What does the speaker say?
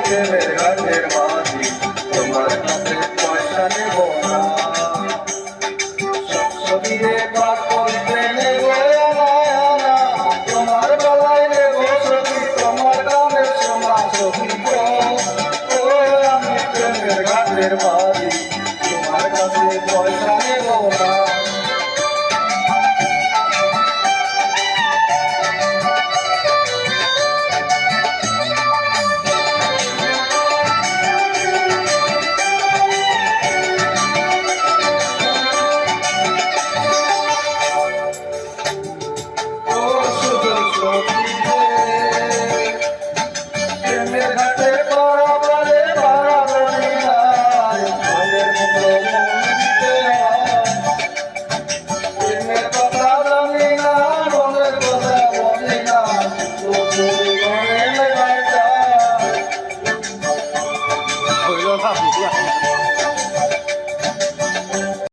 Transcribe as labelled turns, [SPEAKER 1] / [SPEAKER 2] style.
[SPEAKER 1] প্রেমের ঘাটের মাঝি, তোমার কাছে পয়সা নেব না। সবসবিরে পার করতে নেব না, তোমার বেলায় নেব সখী, তোমার গানের সোনা সখী গো। ও আমি প্রেমের ঘাটের মাঝি, তোমার কাছে পয়সা নেব না।
[SPEAKER 2] 回头看不惯。